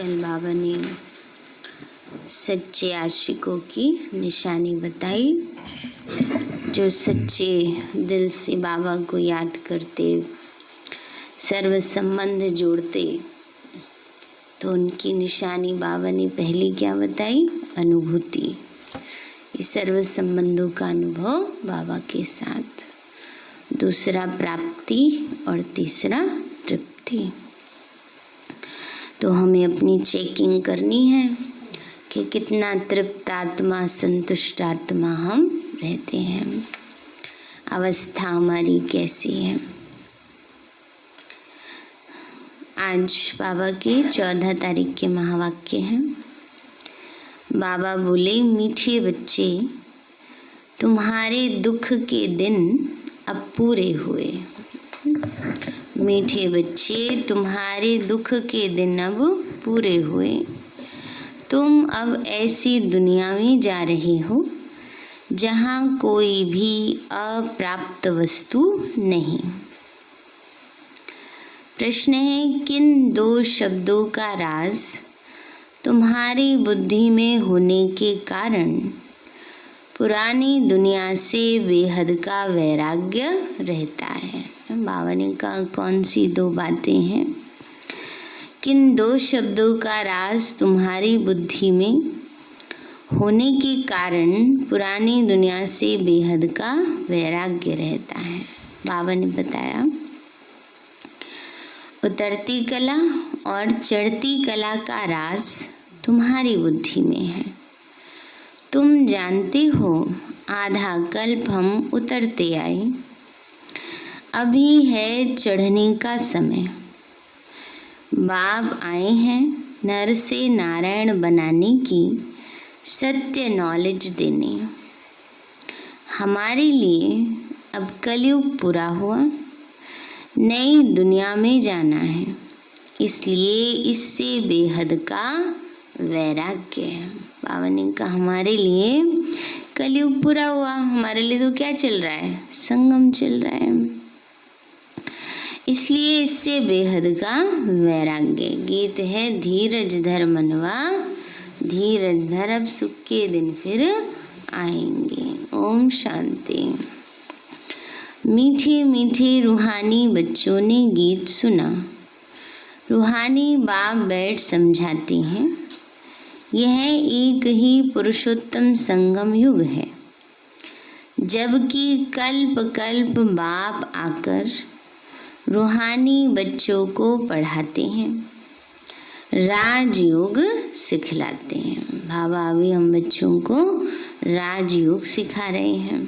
कल बाबा ने सच्चे आशिकों की निशानी बताई, जो सच्चे दिल से बाबा को याद करते, सर्व संबंध जोड़ते। तो उनकी निशानी बाबा ने पहली क्या बताई? अनुभूति। इस सर्व संबंधों का अनुभव बाबा के साथ। दूसरा प्राप्ति और तीसरा तृप्ति। तो हमें अपनी चेकिंग करनी है कि कितना तृप्त आत्मा, संतुष्ट आत्मा हम रहते हैं, अवस्था हमारी कैसी है। आज बाबा के 14 तारीख के महावाक्य हैं। बाबा बोले, मीठे बच्चे, तुम्हारे दुख के दिन अब पूरे हुए। मीठे बच्चे, तुम्हारे दुख के दिन अब पूरे हुए। तुम अब ऐसी दुनिया में जा रहे हो जहाँ कोई भी अप्राप्त वस्तु नहीं। प्रश्न है, किन दो शब्दों का राज तुम्हारी बुद्धि में होने के कारण पुरानी दुनिया से बेहद का वैराग्य रहता है? बाबा ने कहा, कौन सी दो बातें हैं? किन दो शब्दों का राज तुम्हारी बुद्धि में होने के कारण पुरानी दुनिया से बेहद का वैराग्य रहता है? बाबा ने बताया, उतरती कला और चढ़ती कला का राज तुम्हारी बुद्धि में है। तुम जानते हो, आधा कल्प हम उतरते आए, अभी है चढ़ने का समय। बाप आए हैं नर से नारायण बनाने की सत्य नॉलेज देने। हमारे लिए अब कलयुग पूरा हुआ, नई दुनिया में जाना है, इसलिए इससे बेहद का वैराग्य है। बाबा ने कहा, हमारे लिए कलयुग पूरा हुआ, हमारे लिए तो क्या चल रहा है? संगम चल रहा है, इसलिए इससे बेहद का वैराग्य। गीत है, धीरज धर मनवा, धीरज धर, अब सुख के दिन फिर आएंगे। ओम शांति। मीठे मीठे रूहानी बच्चों ने गीत सुना। रूहानी बाप बैठ समझाते हैं, यह एक ही पुरुषोत्तम संगम युग है, जबकि कल्प कल्प बाप आकर रूहानी बच्चों को पढ़ाते हैं, राजयोग सिखलाते हैं। बाबा अभी हम बच्चों को राजयोग सिखा रहे हैं।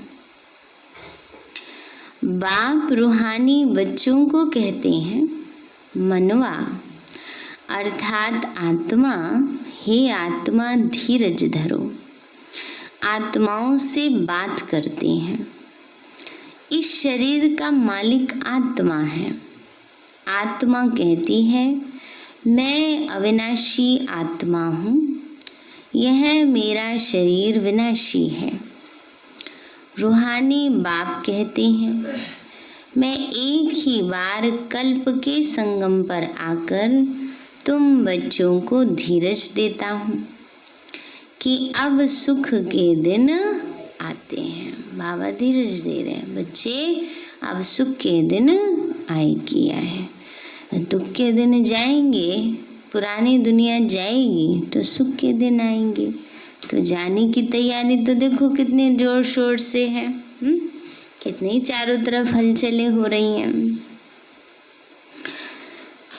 बाप रूहानी बच्चों को कहते हैं, मनवा अर्थात आत्मा, हे आत्मा धीरज धरो। आत्माओं से बात करते हैं। इस शरीर का मालिक आत्मा है। आत्मा कहती है, मैं अविनाशी आत्मा हूँ, यह मेरा शरीर विनाशी है। रूहानी बाप कहते हैं, मैं एक ही बार कल्प के संगम पर आकर तुम बच्चों को धीरज देता हूँ कि अब सुख के दिन आते हैं। बाबा धीरज दे रहे हैं, बच्चे अब सुख के दिन आए किया है। दुख के दिन जाएंगे, पुरानी दुनिया जाएगी तो सुख के दिन आएंगे। तो जाने की तैयारी तो देखो कितने जोर शोर से है, कितनी चारों तरफ हलचलें हो रही हैं।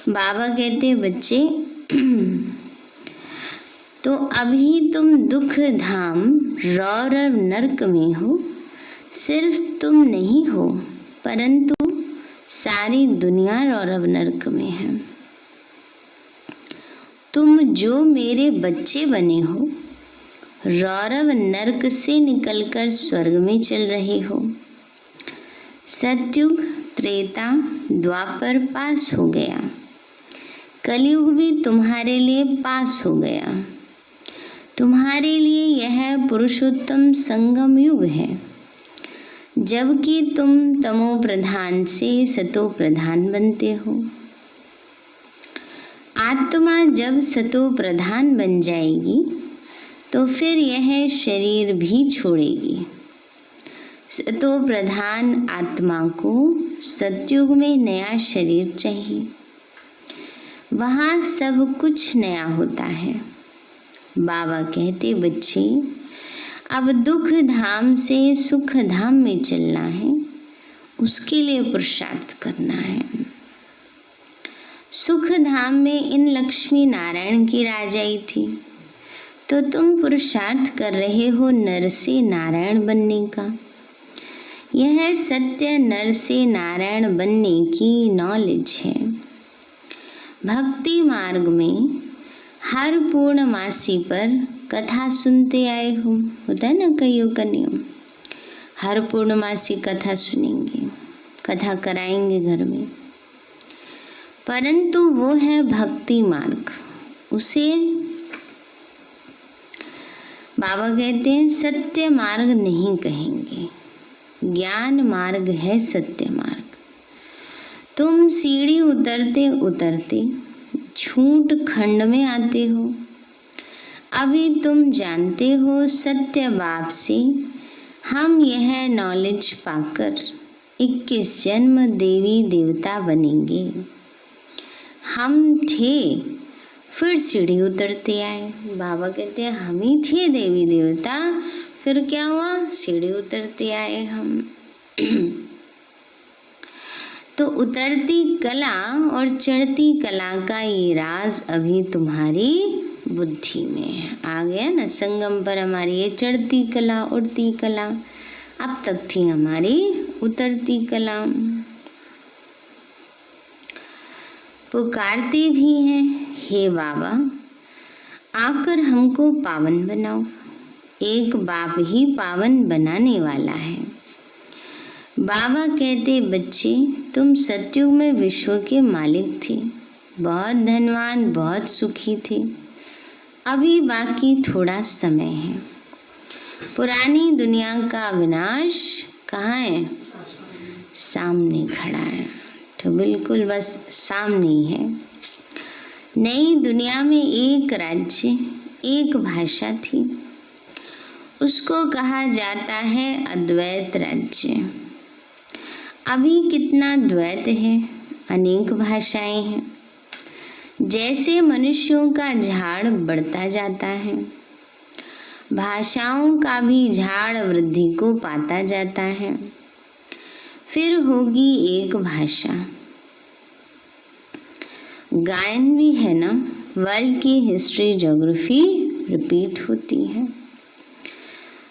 बाबा कहते, बच्चे तो अभी तुम दुख धाम रौरव नरक में हो। सिर्फ तुम नहीं हो, परंतु सारी दुनिया रौरव नरक में है। तुम जो मेरे बच्चे बने हो, रौरव नरक से निकलकर स्वर्ग में चल रहे हो। सतयुग, त्रेता, द्वापर पास हो गया, कलयुग भी तुम्हारे लिए पास हो गया। तुम्हारे लिए यह पुरुषोत्तम संगम युग है, जबकि तुम तमो प्रधान से सतो प्रधान बनते हो। आत्मा जब सतो प्रधान बन जाएगी तो फिर यह शरीर भी छोड़ेगी। सतो प्रधान आत्मा को सतयुग में नया शरीर चाहिए, वहाँ सब कुछ नया होता है। बाबा कहते, बच्चे अब दुख धाम से सुख धाम में चलना है, उसके लिए पुरुषार्थ करना है। सुख धाम में इन लक्ष्मी नारायण की राजाई थी, तो तुम पुरुषार्थ कर रहे हो नर से नारायण बनने का। यह सत्य नर से नारायण बनने की नॉलेज है। भक्ति मार्ग में हर पूर्णमासी पर कथा सुनते आए हो, होता है ना कईयों का नियम, हर पूर्णमासी कथा सुनेंगे, कथा कराएंगे घर में, परंतु वो है भक्ति मार्ग। उसे बाबा कहते हैं सत्य मार्ग नहीं कहेंगे, ज्ञान मार्ग है सत्य मार्ग। तुम सीढ़ी उतरते उतरते झूठ खंड में आते हो। अभी तुम जानते हो सत्य बाप से हम यह नॉलेज पाकर 21 जन्म देवी देवता बनेंगे। हम थे, फिर सीढ़ी उतरते आए। बाबा कहते हैं हम ही थे देवी देवता, फिर क्या हुआ, सीढ़ी उतरते आए हम। तो उतरती कला और चढ़ती कला का ये राज अभी तुम्हारी बुद्धि में है। आ गया ना, संगम पर हमारी ये चढ़ती कला उड़ती कला, अब तक थी हमारी उतरती कला। पुकारते भी हैं, हे बाबा आकर हमको पावन बनाओ। एक बाप ही पावन बनाने वाला है। बाबा कहते, बच्चे तुम सतयुग में विश्व के मालिक थे, बहुत धनवान, बहुत सुखी थे। अभी बाकी थोड़ा समय है। पुरानी दुनिया का विनाश कहाँ है, सामने खड़ा है, तो बिल्कुल बस सामने ही है। नई दुनिया में एक राज्य, एक भाषा थी, उसको कहा जाता है अद्वैत राज्य। अभी कितना द्वैत है, अनेक भाषाएं हैं। जैसे मनुष्यों का झाड़ बढ़ता जाता है, भाषाओं का भी झाड़ वृद्धि को पाता जाता है। फिर होगी एक भाषा। गायन भी है ना, वर्ल्ड की हिस्ट्री ज्योग्राफी रिपीट होती है।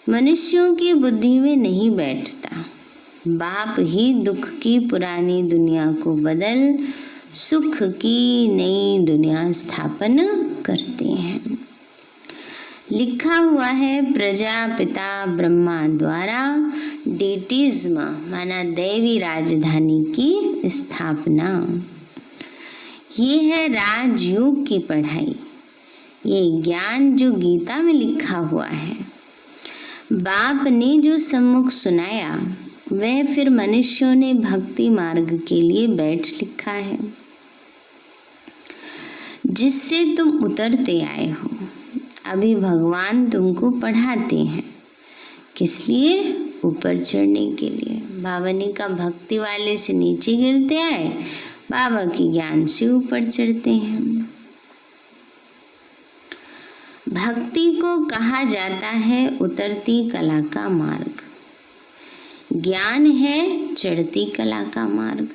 मनुष्यों की बुद्धि में नहीं बैठता। बाप ही दुख की पुरानी दुनिया को बदल सुख की नई दुनिया स्थापन करते हैं। लिखा हुआ है प्रजापिता ब्रह्मा द्वारा डेटिज्म माना दैवी राजधानी की स्थापना। ये है राजयोग की पढ़ाई, ये ज्ञान जो गीता में लिखा हुआ है। बाप ने जो सम्मुख सुनाया वह फिर मनुष्यों ने भक्ति मार्ग के लिए बैठ लिखा है, जिससे तुम उतरते आए हो। अभी भगवान तुमको पढ़ाते हैं, किस लिए, ऊपर चढ़ने के लिए। बाबा ने कहा भक्ति वाले से नीचे गिरते आए, बाबा के ज्ञान से ऊपर चढ़ते हैं। भक्ति को कहा जाता है उतरती कला का मार्ग, ज्ञान है चढ़ती कला का मार्ग।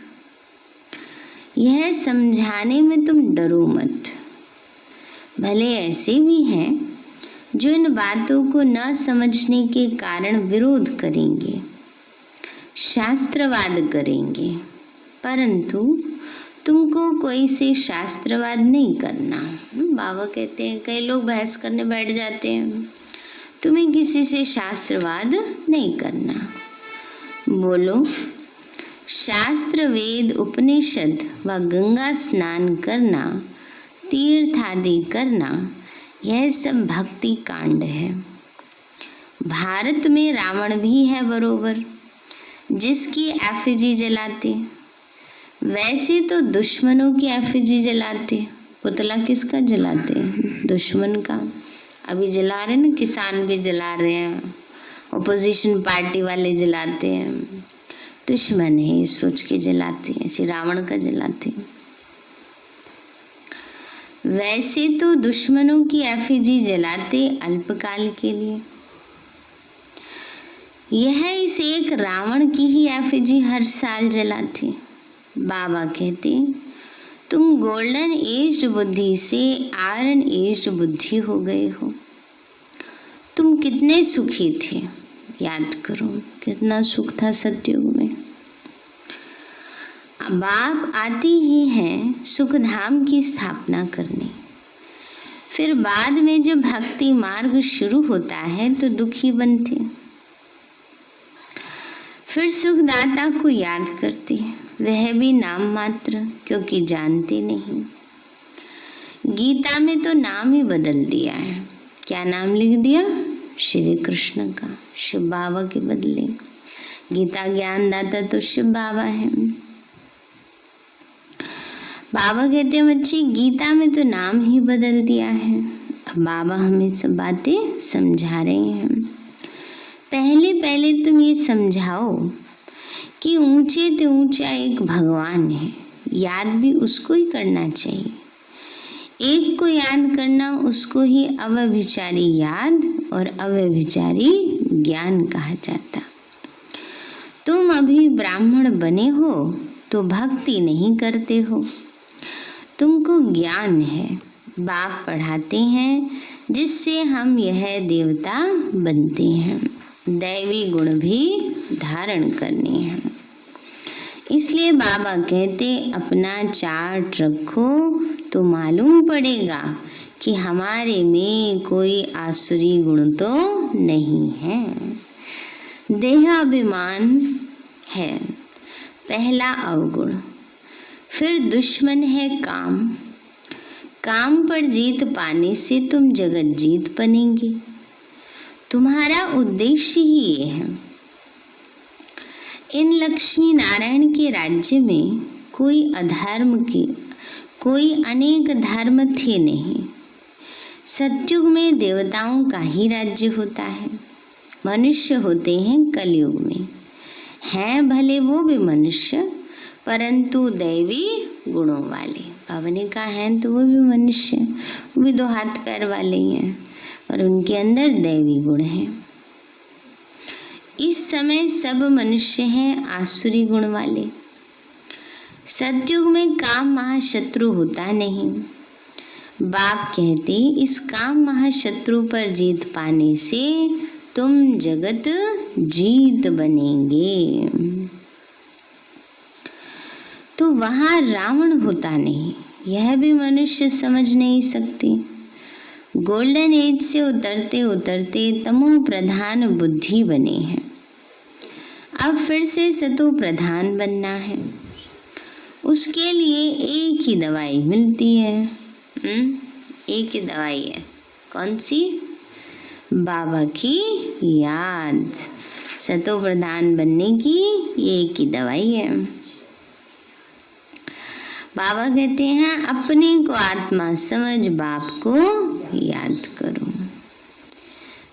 यह समझाने में तुम डरो मत। भले ऐसे भी हैं जो इन बातों को न समझने के कारण विरोध करेंगे, शास्त्रवाद करेंगे, परंतु तुमको कोई से शास्त्रवाद नहीं करना। बाबा कहते हैं कई लोग बहस करने बैठ जाते हैं, तुम्हें किसी से शास्त्रवाद नहीं करना। बोलो शास्त्र वेद उपनिषद व गंगा स्नान करना, तीर्थ आदि करना, यह सब भक्ति कांड है। भारत में रावण भी है बरोबर, जिसकी एफिजी जलाते, वैसे तो दुश्मनों की एफिजी जलाते, पुतला किसका जलाते हैं? दुश्मन का। अभी जला रहे ना, किसान भी जला रहे हैं, ओपोजिशन पार्टी वाले जलाते हैं, दुश्मन है ये सोच के जलाते हैं, ऐसे रावण का जलाते हैं। वैसे तो दुश्मनों की एफिजी जलाते अल्पकाल के लिए, यह इस एक रावण की ही एफिजी हर साल जलाते। बाबा कहते तुम गोल्डन एज्ड बुद्धि से आयरन एज्ड बुद्धि हो गए हो। तुम कितने सुखी थे, याद करो कितना सुख था सतयुग में। अब आप आते ही हैं सुख धाम की स्थापना करने। फिर बाद में जब भक्ति मार्ग शुरू होता है तो दुखी बनते, फिर सुखदाता को याद करते, वह भी नाम मात्र, क्योंकि जानते नहीं। गीता में तो नाम ही बदल दिया है। क्या नाम लिख दिया? श्री कृष्ण का, शिव बाबा के बदले। गीता ज्ञानदाता तो शिव बाबा है। बाबा कहते हैं बच्चे गीता में तो नाम ही बदल दिया है। अब बाबा हमें सब बातें समझा रहे हैं। पहले पहले तुम ये समझाओ कि ऊंचे से ऊंचा एक भगवान है, याद भी उसको ही करना चाहिए। एक को याद करना उसको ही अव्यभिचारी याद और अव्यभिचारी ज्ञान कहा जाता। तुम अभी ब्राह्मण बने हो तो भक्ति नहीं करते हो, तुमको ज्ञान है, बाप पढ़ाते हैं जिससे हम यह देवता बनते हैं, दैवी गुण भी धारण करने हैं। इसलिए बाबा कहते अपना चार्ट रखो तो मालूम पड़ेगा कि हमारे में कोई आसुरी गुण तो नहीं है। देहाभिमान है पहला अवगुण। फिर दुश्मन है काम। काम पर जीत पाने से तुम जगत जीत बनेंगे। तुम्हारा उद्देश्य ही ये है। इन लक्ष्मी नारायण के राज्य में कोई अधर्म की, कोई अनेक धर्म थे नहीं। सतयुग में देवताओं का ही राज्य होता है। मनुष्य होते हैं कलयुग में, हैं भले वो भी मनुष्य परंतु दैवी गुणों वाले। बाबा ने कहा हैं तो वो भी मनुष्य, वो भी 2 हाथ पैर वाले ही हैं और उनके अंदर दैवी गुण हैं। इस समय सब मनुष्य हैं आसुरी गुण वाले। सतयुग में काम महाशत्रु होता नहीं। बाप कहते इस काम महाशत्रु पर जीत पाने से तुम जगत जीत बनेंगे। तो वहाँ रावण होता नहीं, यह भी मनुष्य समझ नहीं सकते। गोल्डन एज से उतरते उतरते तमो प्रधान बुद्धि बने हैं। अब फिर से सतो प्रधान बनना है। उसके लिए एक ही दवाई मिलती है। एक ही दवाई है, कौन सी? बाबा की याद। सतो प्रधान बनने की एक ही दवाई है। बाबा कहते हैं अपने को आत्मा समझ बाप को याद करो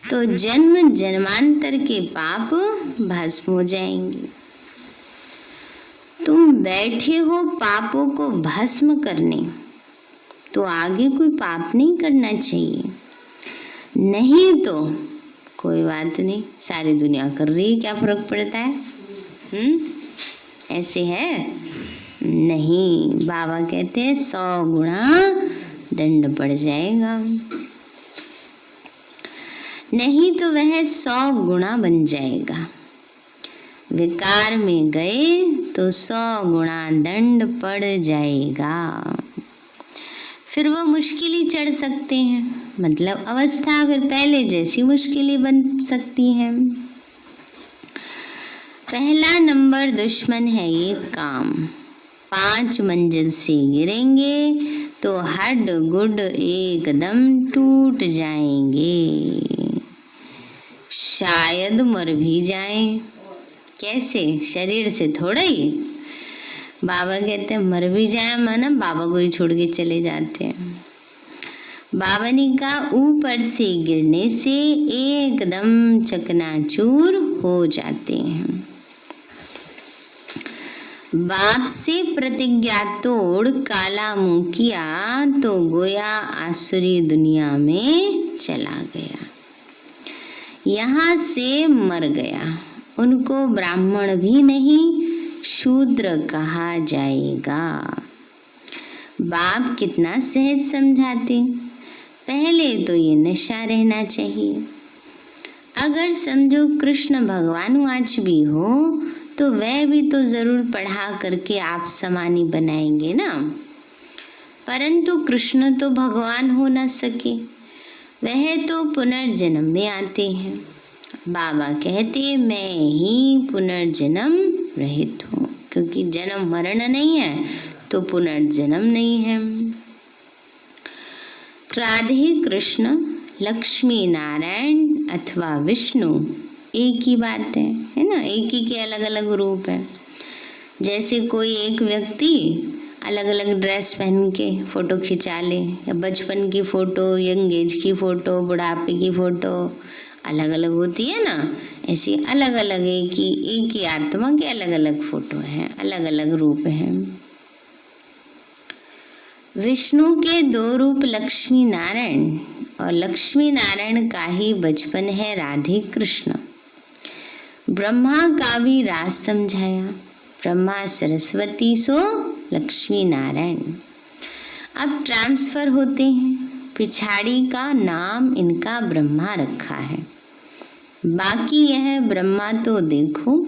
तो जन्म जन्मांतर के पाप भस्म हो जाएंगे। तुम बैठे हो पापों को भस्म करने, तो आगे कोई पाप नहीं करना चाहिए। नहीं तो कोई बात नहीं, सारी दुनिया कर रही है, क्या फर्क पड़ता है? ऐसे है नहीं। बाबा कहते हैं 100 गुना दंड पड़ जाएगा। नहीं तो वह 100 गुना बन जाएगा। विकार में गए तो 100 गुना दंड पड़ जाएगा। फिर वो मुश्किल ही चढ़ सकते हैं, मतलब अवस्था फिर पहले जैसी मुश्किल ही बन सकती है। पहला नंबर दुश्मन है ये काम। 5 मंजिल से गिरेंगे तो हड्ड गुड एकदम टूट जाएंगे, शायद मर भी जाएं। कैसे? शरीर से थोड़ा ही, बाबा कहते हैं मर भी जाए माना बाबा को ही छोड़ के चले जाते हैं। बाबा ने कहा ऊपर से गिरने से एकदम चकनाचूर हो जाते हैं। बाप से प्रतिज्ञा तोड़ काला मुंह किया तो गोया आसुरी दुनिया में चला गया, यहाँ से मर गया। उनको ब्राह्मण भी नहीं शूद्र कहा जाएगा। बाप कितना सहज समझाते, पहले तो ये नशा रहना चाहिए। अगर समझो कृष्ण भगवान आज भी हो तो वह भी तो जरूर पढ़ा करके आप समानी बनाएंगे ना, परंतु कृष्ण तो भगवान हो न सके, वह तो पुनर्जन्म में आते हैं। बाबा कहते मैं ही पुनर्जन्म रहित हूँ, क्योंकि जन्म मरण नहीं है तो पुनर्जन्म नहीं है। राधे कृष्ण, लक्ष्मी नारायण अथवा विष्णु एक ही बात है ना, एक ही के अलग अलग रूप है। जैसे कोई एक व्यक्ति अलग अलग ड्रेस पहन के फोटो खिंचा ले, या बचपन की फोटो, यंग एज की फोटो, बुढ़ापे की फोटो अलग अलग होती है ना, ऐसी अलग अलग एक ही आत्मा के अलग अलग फोटो हैं, अलग अलग रूप हैं। विष्णु के दो रूप लक्ष्मी नारायण, और लक्ष्मी नारायण का ही बचपन है राधे कृष्ण। ब्रह्मा का भी राज समझाया, ब्रह्मा सरस्वती सो लक्ष्मी नारायण। अब ट्रांसफर होते हैं, पिछाड़ी का नाम इनका ब्रह्मा रखा है, बाकी यह ब्रह्मा तो देखो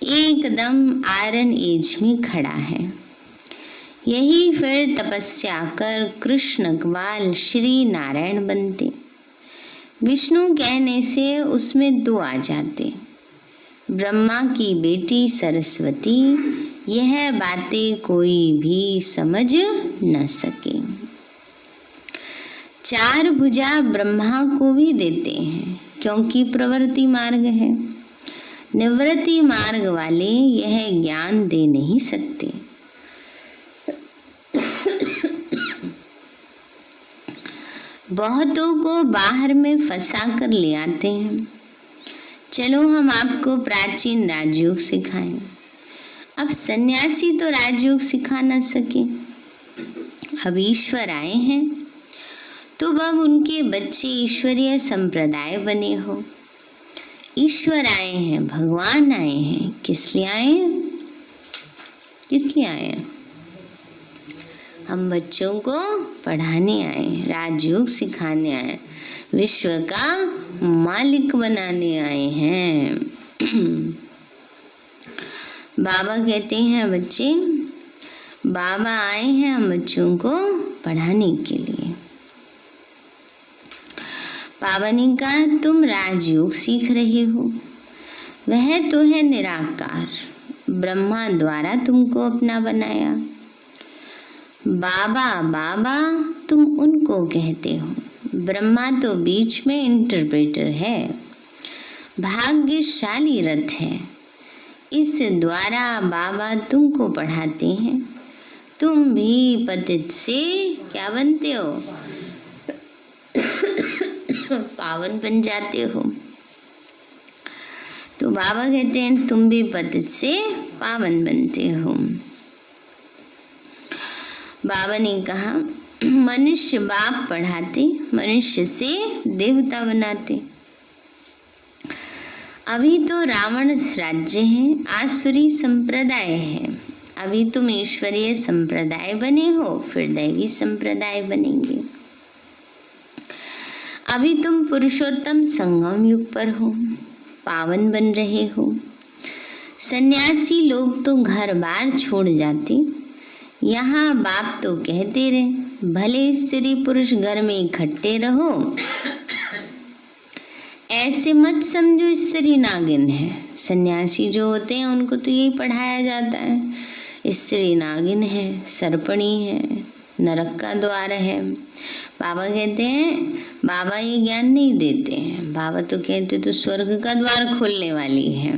एकदम आयरन एज में खड़ा है। यही फिर तपस्या कर कृष्ण ग्वाल श्री नारायण बनते। विष्णु कहने से उसमें दो आ जाते, ब्रह्मा की बेटी सरस्वती। यह बातें कोई भी समझ न सके। चार भुजा ब्रह्मा को भी देते हैं, क्योंकि प्रवृत्ति मार्ग है। निवृत्ति मार्ग वाले यह ज्ञान दे नहीं सकते। बहुतों को बाहर में फंसा कर ले आते हैं, चलो हम आपको प्राचीन राजयोग सिखाएं। अब सन्यासी तो राजयोग सिखा न सके, अब ईश्वर आए हैं तो अब उनके बच्चे ईश्वरीय संप्रदाय बने हो। ईश्वर आए हैं, भगवान आए हैं, किस लिए आए हैं? किस लिए आए हैं? हम बच्चों को पढ़ाने आए हैं, राजयोग सिखाने आए हैं, विश्व का मालिक बनाने आए हैं। बाबा कहते हैं बच्चे, बाबा आए हैं हम बच्चों को पढ़ाने के लिए। बाबा ने कहा तुम राजयोग सीख रहे हो, वह तो है निराकार, ब्रह्मा द्वारा तुमको अपना बनाया। बाबा बाबा तुम उनको कहते हो, ब्रह्मा तो बीच में इंटरप्रेटर है, भाग्यशाली रथ है, इस द्वारा बाबा तुमको पढ़ाते हैं। तुम भी पतित से क्या बनते हो? पावन बन जाते हो। तो बाबा कहते हैं तुम भी पतित से पावन बनते हो। बाबा ने कहा मनुष्य बाप पढ़ाते, मनुष्य से देवता बनाते। अभी तो रावण राज्य है, आसुरी संप्रदाय है। अभी तुम ईश्वरीय संप्रदाय बने हो, फिर दैवी संप्रदाय बनेंगे। अभी तुम पुरुषोत्तम संगम युग पर हो, पावन बन रहे हो। सन्यासी लोग तो घर बार छोड़ जाते, यहाँ बाप तो कहते रहे भले स्त्री पुरुष घर में इकट्ठे रहो, ऐसे मत समझो स्त्री नागिन है। सन्यासी जो होते हैं उनको तो यही पढ़ाया जाता है, स्त्री नागिन है, सर्पणी है, नरक का द्वार है। बाबा कहते हैं बाबा ये ज्ञान नहीं देते हैं, बाबा तो कहते तो स्वर्ग का द्वार खोलने वाली है।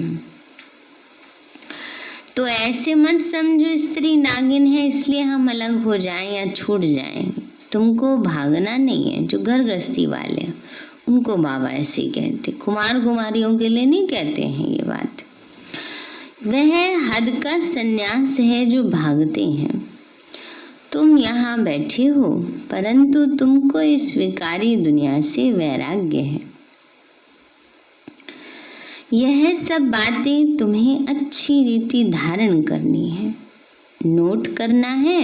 तो ऐसे मत समझो स्त्री नागिन है इसलिए हम अलग हो जाएं या छूट जाएं। तुमको भागना नहीं है। जो घर गृहस्थी वाले हैं उनको बाबा ऐसे ही कहते, कुमार कुमारियों के लिए नहीं कहते हैं ये बात। वह हद का सन्यास है जो भागते हैं। तुम यहाँ बैठे हो परंतु तुमको इस विकारी दुनिया से वैराग्य है। यह सब बातें तुम्हें अच्छी रीति धारण करनी है, नोट करना है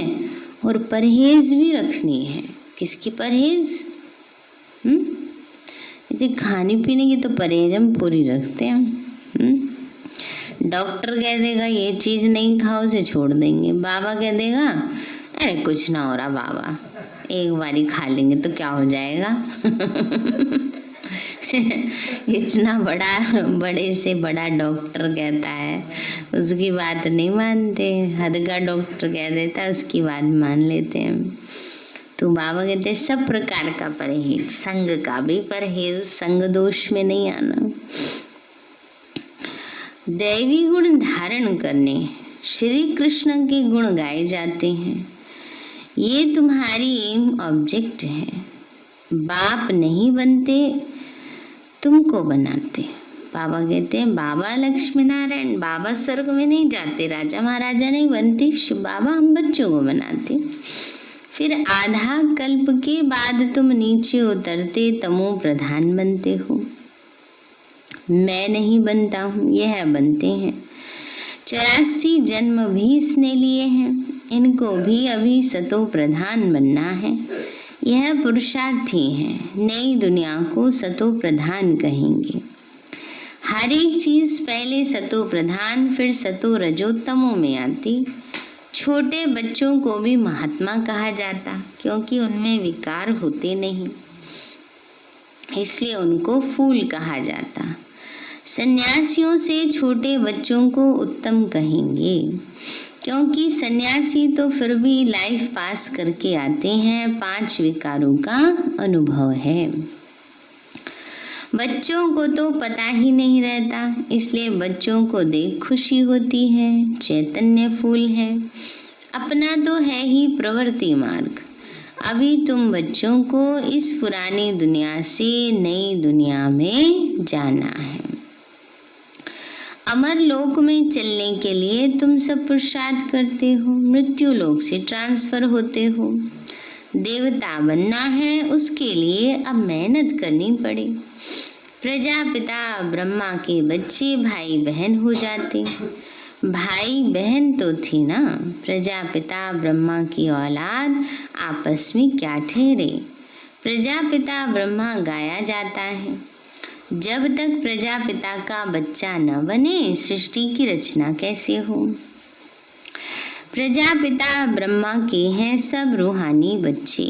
और परहेज भी रखनी है। किसकी परहेज? यदि खाने पीने की तो परहेज हम पूरी रखते हैं। डॉक्टर कह देगा ये चीज नहीं खाओ, उसे छोड़ देंगे। बाबा कह देगा अरे कुछ ना हो रहा बाबा, एक बारी खा लेंगे तो क्या हो जाएगा। इतना बड़े से बड़ा डॉक्टर कहता है, उसकी बात नहीं मानते। हद का डॉक्टर कह देता है, उसकी बात मान लेते हैं। तो बाबा कहते हैं सब प्रकार का परहेज, संग का भी परहेज, संग दोष में नहीं आना। दैवी गुण धारण करने श्री कृष्ण के गुण गाए जाते हैं। ये तुम्हारी एम ऑब्जेक्ट है। बाप नहीं बनते, तुमको बनाते। बाबा कहते हैं बाबा लक्ष्मी नारायण, बाबा स्वर्ग में नहीं जाते, राजा महाराजा नहीं बनते, बाबा हम बच्चों को बनाते। फिर आधा कल्प के बाद तुम नीचे उतरते तमो प्रधान बनते हो। मैं नहीं बनता हूँ, यह बनते हैं। 84 जन्म भी इसने लिए हैं, इनको भी अभी सतो प्रधान बनना है। यह पुरुषार्थी हैं, नई दुनिया को सतो प्रधान कहेंगे। हर एक चीज पहले सतो प्रधान फिर सतो रजोत्तमों में आती। छोटे बच्चों को भी महात्मा कहा जाता क्योंकि उनमें विकार होते नहीं, इसलिए उनको फूल कहा जाता। सन्यासियों से छोटे बच्चों को उत्तम कहेंगे क्योंकि सन्यासी तो फिर भी लाइफ पास करके आते हैं, 5 विकारों का अनुभव है। बच्चों को तो पता ही नहीं रहता, इसलिए बच्चों को देख खुशी होती है, चैतन्य फूल है। अपना तो है ही प्रवृत्ति मार्ग। अभी तुम बच्चों को इस पुरानी दुनिया से नई दुनिया में जाना है। अमर लोक में चलने के लिए तुम सब पुरुषार्थ करते हो, मृत्यु लोक से ट्रांसफर होते हो। देवता बनना है, उसके लिए अब मेहनत करनी पड़े। प्रजापिता ब्रह्मा के बच्चे भाई बहन हो जाते। भाई बहन तो थी ना, प्रजापिता ब्रह्मा की औलाद आपस में क्या ठहरे। प्रजापिता ब्रह्मा गाया जाता है। जब तक प्रजापिता का बच्चा न बने सृष्टि की रचना कैसे हो। प्रजापिता ब्रह्मा के हैं सब रूहानी बच्चे।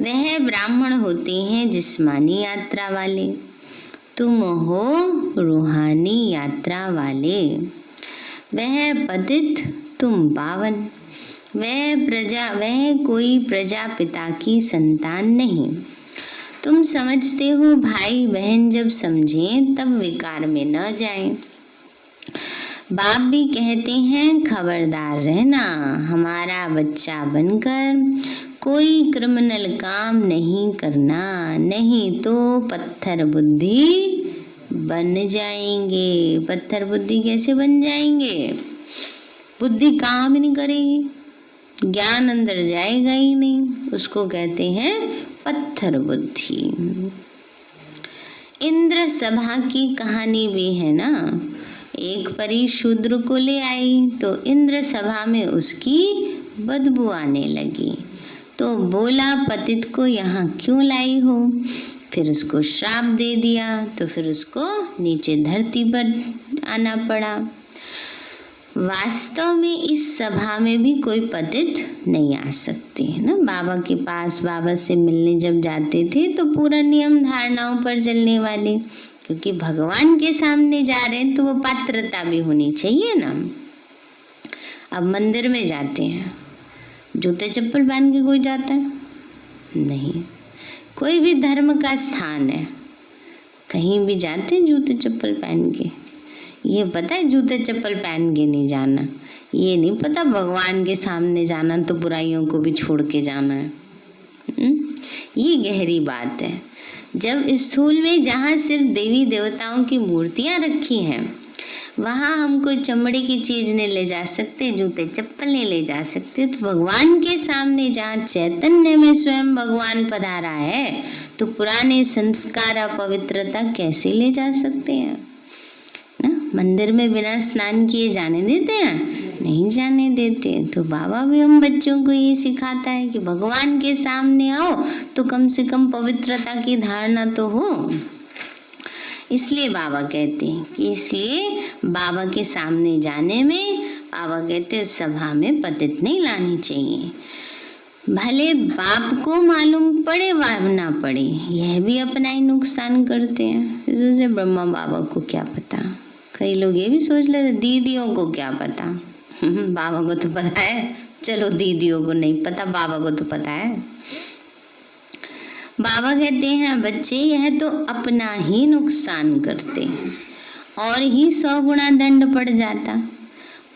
वह ब्राह्मण होते हैं जिस्मानी यात्रा वाले, तुम हो रूहानी यात्रा वाले। वह पतित तुम पावन। वह कोई प्रजापिता की संतान नहीं। तुम समझते हो भाई बहन जब समझें तब विकार में न जाएं। बाप भी कहते हैं खबरदार रहना, हमारा बच्चा बनकर कोई क्रिमिनल काम नहीं करना, नहीं तो पत्थर बुद्धि बन जाएंगे। पत्थर बुद्धि कैसे बन जाएंगे? बुद्धि काम ही नहीं करेगी, ज्ञान अंदर जाएगा ही नहीं, उसको कहते हैं पत्थर बुद्धि। इंद्र सभा की कहानी भी है ना। एक परी शूद्र को ले आई तो इंद्र सभा में उसकी बदबू आने लगी, तो बोला पतित को यहाँ क्यों लाई हो। फिर उसको श्राप दे दिया, तो फिर उसको नीचे धरती पर आना पड़ा। वास्तव में इस सभा में भी कोई पतित नहीं आ सकते है ना। बाबा के पास बाबा से मिलने जब जाते थे तो पूरा नियम धारणाओं पर चलने वाले, क्योंकि भगवान के सामने जा रहे हैं तो वो पात्रता भी होनी चाहिए ना। अब मंदिर में जाते हैं, जूते चप्पल पहन के कोई जाता है? नहीं। कोई भी धर्म का स्थान है, कहीं भी जाते हैं जूते चप्पल पहन के, ये पता है जूते चप्पल पहन के नहीं जाना, ये नहीं पता भगवान के सामने जाना तो बुराइयों को भी छोड़ के जाना है। ये गहरी बात है। जब स्थूल में जहाँ सिर्फ देवी देवताओं की मूर्तियां रखी हैं, वहाँ हम कोई चमड़े की चीज नहीं ले जा सकते, जूते चप्पल नहीं ले जा सकते, तो भगवान के सामने जहाँ चैतन्य में स्वयं भगवान पधारा है, तो पुराने संस्कार अपवित्रता कैसे ले जा सकते हैं ना। मंदिर में बिना स्नान किए जाने देते हैं? नहीं जाने देते। तो बाबा भी हम बच्चों को ये सिखाता है कि भगवान के सामने आओ तो कम से कम पवित्रता की धारणा तो हो। इसलिए बाबा कहते हैं कि इसलिए बाबा के सामने जाने में बाबा कहते हैं सभा में पतित नहीं लानी चाहिए। भले बाप को मालूम पड़े व ना पड़े, यह भी अपना ही नुकसान करते हैं। इससे ब्रह्मा बाबा को क्या पता। कई लोग ये भी सोच लेते दीदियों को क्या पता, बाबा को तो पता है। चलो दीदियों को नहीं पता, बाबा को तो पता है। बाबा कहते हैं बच्चे यह तो अपना ही नुकसान करते हैं और ही 100 गुना दंड पड़ जाता।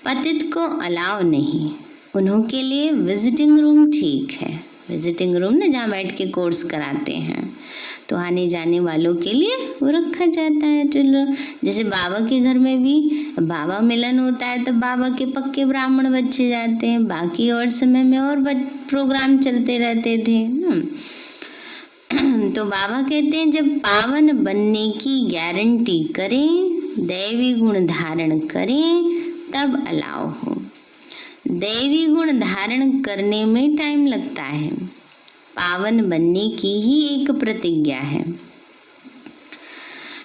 पतित को अलाव नहीं, उन्हों के लिए विजिटिंग रूम ठीक है। विजिटिंग रूम ना जहाँ बैठ के कोर्स कराते हैं, तो आने जाने वालों के लिए वो रखा जाता है। चलो जैसे बाबा के घर में भी बाबा मिलन होता है तो बाबा के पक्के ब्राह्मण बच्चे जाते हैं, बाकी और समय में और प्रोग्राम चलते रहते थे ना। तो बाबा कहते हैं जब पावन बनने की गारंटी करें, दैवी गुण धारण करें, तब अलाव हो। दैवी गुण धारण करने में टाइम लगता है, पावन बनने की ही एक प्रतिज्ञा है।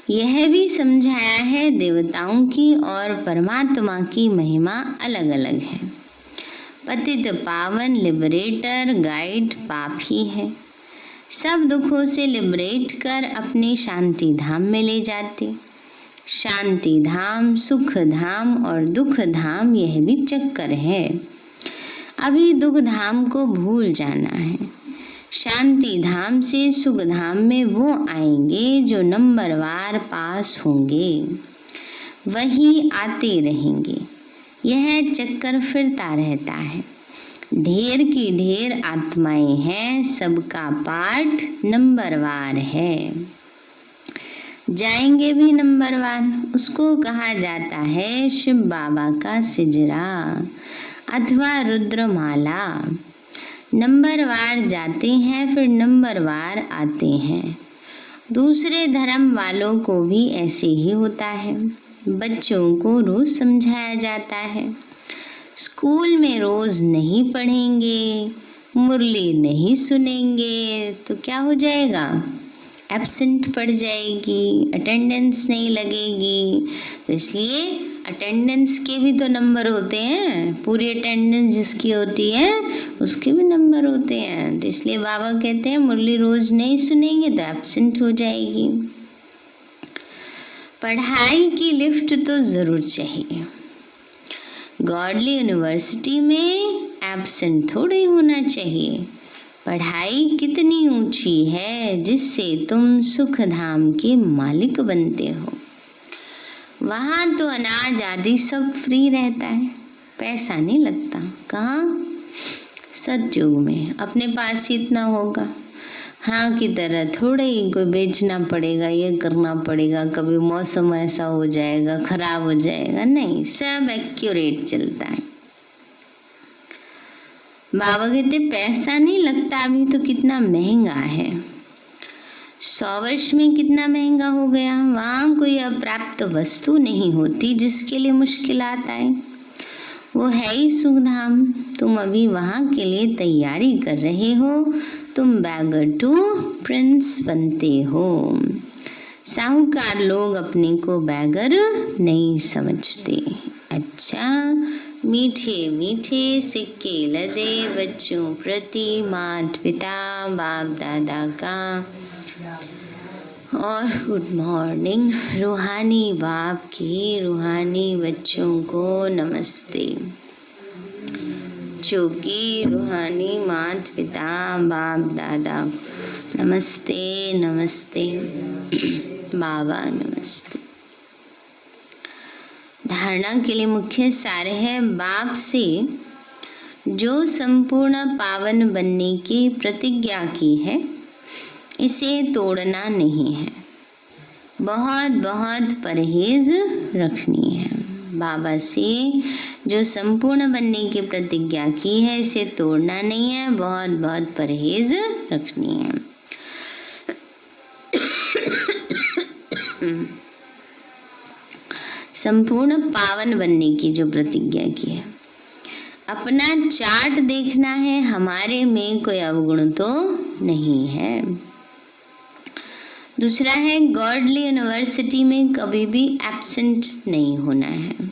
यह भी समझाया है देवताओं की और परमात्मा की महिमा अलग अलग है। पतित पावन लिबरेटर गाइड पाप ही है, सब दुखों से लिबरेट कर अपने शांति धाम में ले जाते। शांति धाम, सुख धाम और दुख धाम यह भी चक्कर है। अभी दुख धाम को भूल जाना है। शांति धाम से सुख धाम में वो आएंगे जो नंबरवार पास होंगे, वही आते रहेंगे। यह चक्कर फिरता रहता है। ढेर की ढेर आत्माएं हैं, सबका पाठ नंबरवार है, जाएंगे भी नंबरवार। उसको कहा जाता है शिव बाबा का सिजरा अथवा रुद्रमाला। नंबरवार जाते हैं फिर नंबरवार आते हैं। दूसरे धर्म वालों को भी ऐसे ही होता है। बच्चों को रोज समझाया जाता है, स्कूल में रोज नहीं पढ़ेंगे, मुरली नहीं सुनेंगे तो क्या हो जाएगा, एब्सेंट पड़ जाएगी, अटेंडेंस नहीं लगेगी। तो इसलिए अटेंडेंस के भी तो नंबर होते हैं, पूरी अटेंडेंस जिसकी होती है उसके भी नंबर होते हैं। तो इसलिए बाबा कहते हैं मुरली रोज नहीं सुनेंगे तो एब्सेंट हो जाएगी। पढ़ाई की लिफ्ट तो जरूर चाहिए। गॉडली यूनिवर्सिटी में एब्सेंट थोड़ी होना चाहिए। पढ़ाई कितनी ऊंची है जिससे तुम सुख धाम के मालिक बनते हो। वहाँ तो अनाज आदि सब फ्री रहता है, पैसा नहीं लगता। कहाँ? सतयुग में अपने पास ही इतना होगा। हाँ की तरह थोड़े ही कोई बेचना पड़ेगा, ये करना पड़ेगा, कभी मौसम ऐसा हो जाएगा, खराब हो जाएगा, नहीं, सब एक्यूरेट चलता है। बाबा कहते पैसा नहीं लगता, अभी तो कितना महंगा है। 100 वर्ष में कितना महंगा हो गया। वहाँ कोई अप्राप्त वस्तु नहीं होती जिसके लिए मुश्किलात आए। वो है ही सुखधाम। तुम अभी वहाँ के लिए तैयारी कर रहे हो। तुम बैगर टू प्रिंस बनते हो। साहूकार लोग अपने को बैगर नहीं समझते। अच्छा, मीठे मीठे सिक्के लदे बच्चों प्रति माता पिता बाप दादा का और गुड मॉर्निंग। रूहानी बाप की रूहानी बच्चों को नमस्ते। जो कि रूहानी माता पिता बाप दादा नमस्ते नमस्ते। बाबा नमस्ते। धारणा के लिए मुख्य सार है, बाप से जो संपूर्ण पावन बनने की प्रतिज्ञा की है, इसे तोड़ना नहीं है। बहुत बहुत परहेज रखनी है। बाबा से जो संपूर्ण बनने की प्रतिज्ञा की है, इसे तोड़ना नहीं है, बहुत बहुत परहेज रखनी है। संपूर्ण पावन बनने की जो प्रतिज्ञा की है, अपना चार्ट देखना है, हमारे में कोई अवगुण तो नहीं है। दूसरा है, गॉडली यूनिवर्सिटी में कभी भी एब्सेंट नहीं होना है।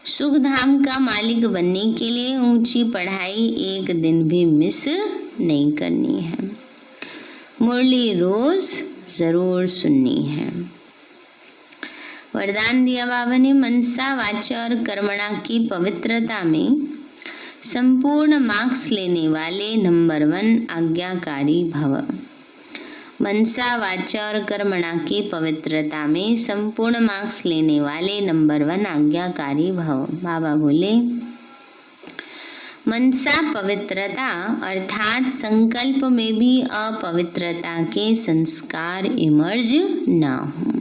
सुख धाम का मालिक बनने के लिए ऊंची पढ़ाई एक दिन भी मिस नहीं करनी है। मुरली रोज जरूर सुननी है। वरदान दिया बाबा ने, मनसा वाचा और कर्मणा की पवित्रता में संपूर्ण मार्क्स लेने वाले नंबर 1 आज्ञाकारी भव। मनसा वाचा और कर्मणा की पवित्रता में संपूर्ण मार्क्स लेने वाले नंबर 1 आज्ञाकारी भव। बाबा बोले, मनसा पवित्रता अर्थात संकल्प में भी अपवित्रता के संस्कार इमर्ज न हो।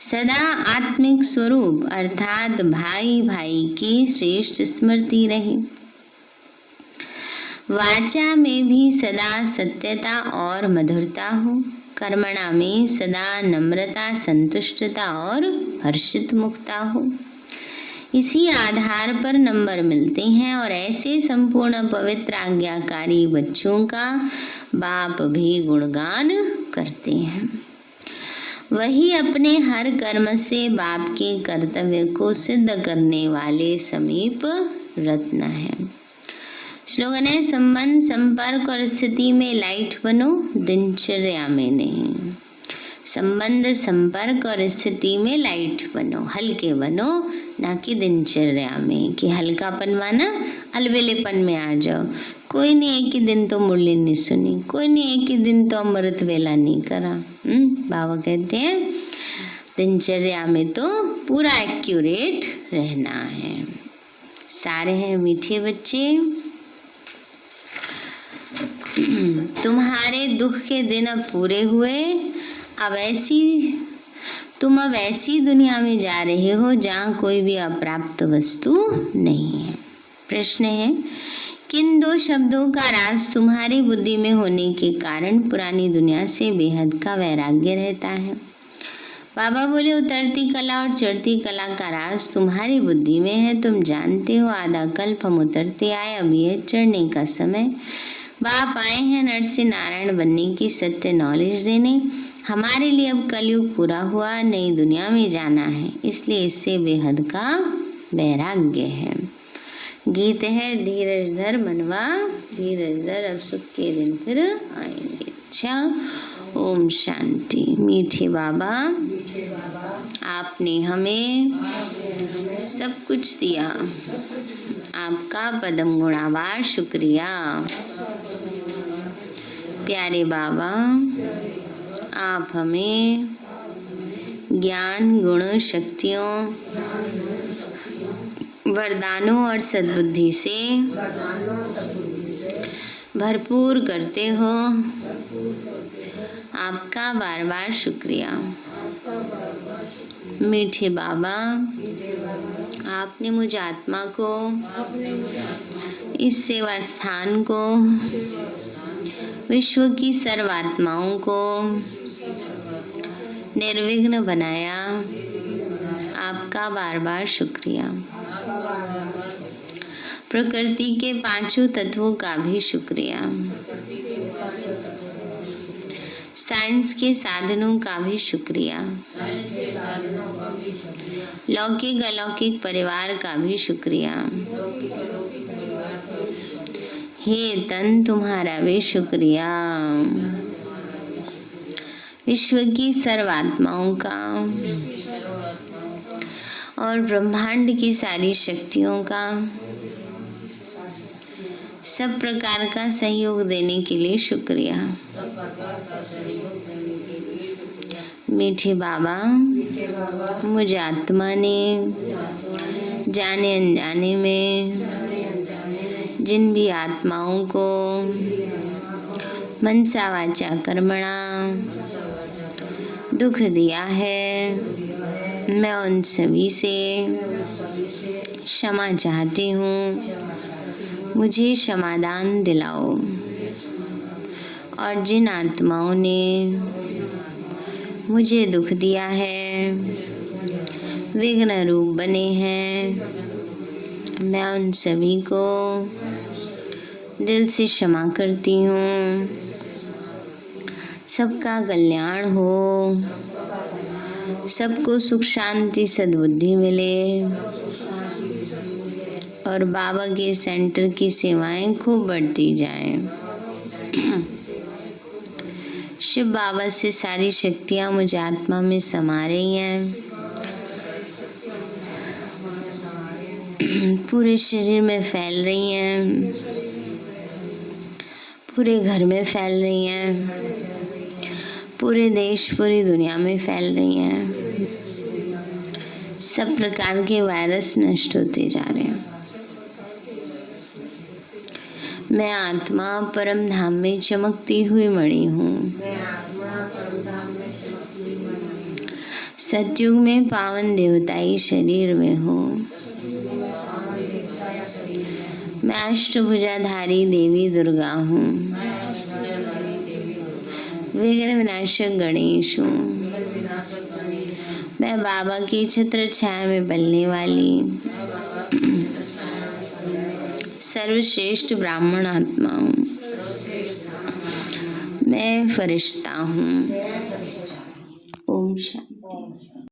सदा आत्मिक स्वरूप अर्थात भाई भाई की श्रेष्ठ स्मृति रहे। वाचा में भी सदा सत्यता और मधुरता हो। कर्मणा में सदा नम्रता, संतुष्टता और हर्षित मुक्ता हो। इसी आधार पर नंबर मिलते हैं और ऐसे संपूर्ण पवित्र आज्ञाकारी बच्चों का बाप भी गुणगान करते हैं। वही अपने हर कर्म से बाप के कर्तव्य को सिद्ध करने वाले समीप रत्न है। स्लोगन है, संबंध, संपर्क और स्थिति में लाइट बनो, दिनचर्या में नहीं। संबंध, संपर्क और स्थिति में लाइट बनो, हल्के बनो, ना कि दिनचर्या में कि हल्कापन माना अलबेलेपन में आ जाओ। कोई नहीं एक ही दिन तो मुरली नहीं सुनी, कोई नहीं एक ही दिन तो अमृत वेला नहीं करा। बाबा कहते हैं दिनचर्या में तो पूरा एक्यूरेट रहना है। सारे हैं मीठे बच्चे, तुम्हारे दुख के दिन अब पूरे हुए। तुम अब ऐसी दुनिया में जा रहे हो जहाँ कोई भी अप्राप्त वस्तु नहीं है। प्रश्न है, किन 2 शब्दों का राज तुम्हारी बुद्धि में होने के कारण पुरानी दुनिया से बेहद का वैराग्य रहता है? बाबा बोले, उतरती कला और चढ़ती कला का राज तुम्हारी बुद्धि में है। तुम जानते हो आधा कल्प हम उतरते आए, अब यह चढ़ने का समय। बाप आए हैं नर से नारायण बनने की सत्य नॉलेज देने। हमारे लिए अब कलयुग पूरा हुआ, नई दुनिया में जाना है, इसलिए इससे बेहद का वैराग्य है। गीत है, धीरज धर मनवा धीरज धर, अब सुख के दिन फिर आएंगे। अच्छा, ओम शांति। मीठे बाबा, आपने हमें सब कुछ दिया, आपका पदम गुणावार शुक्रिया। प्यारे बाबा, आप हमें ज्ञान, गुण, शक्तियों, वरदानों और सद्बुद्धि से भरपूर करते हो। आपका बार बार शुक्रिया। मीठे बाबा, आपने मुझे आत्मा को, इस सेवा स्थान को, विश्व की सर्वात्माओं को निर्विघ्न बनाया। आपका बार बार शुक्रिया। प्रकृति के 5 तत्वों का भी शुक्रिया। साइंस के साधनों का भी शुक्रिया। लौकिक अलौकिक परिवार का भी शुक्रिया। हे तन, तुम्हारा भी शुक्रिया। विश्व की सर्वात्माओं का और ब्रह्मांड की सारी शक्तियों का, सब प्रकार का सहयोग देने के लिए शुक्रिया। मीठे बाबा, मुझ आत्मा ने जाने अनजाने में जिन भी आत्माओं को मनसा वाचा कर्मणा दुख दिया है, मैं उन सभी से क्षमा चाहती हूँ। मुझे क्षमादान दिलाओ। और जिन आत्माओं ने मुझे दुख दिया है, विघ्न रूप बने हैं, मैं उन सभी को दिल से क्षमा करती हूँ। सबका कल्याण हो, सबको सुख शांति सद्बुद्धि मिले और बाबा के सेंटर की सेवाएं खूब बढ़ती जाएं। शिव बाबा से सारी शक्तियाँ मुझ आत्मा में समा रही हैं, पूरे शरीर में फैल रही हैं, पूरे घर में फैल रही हैं, पूरे देश पूरी दुनिया में फैल रही हैं। सब प्रकार के वायरस नष्ट होते जा रहे हैं। मैं आत्मा परम धाम में चमकती हुई मणि हूँ। सतयुग में पावन देवताई शरीर में हूँ। मैं अष्टभुजाधारी देवी दुर्गा हूँ। विघ्न विनाशक गणेश हूँ। मैं बाबा की छत्र छाया में पलने वाली सर्वश्रेष्ठ ब्राह्मण आत्मा हूँ। मैं फरिश्ता हूँ।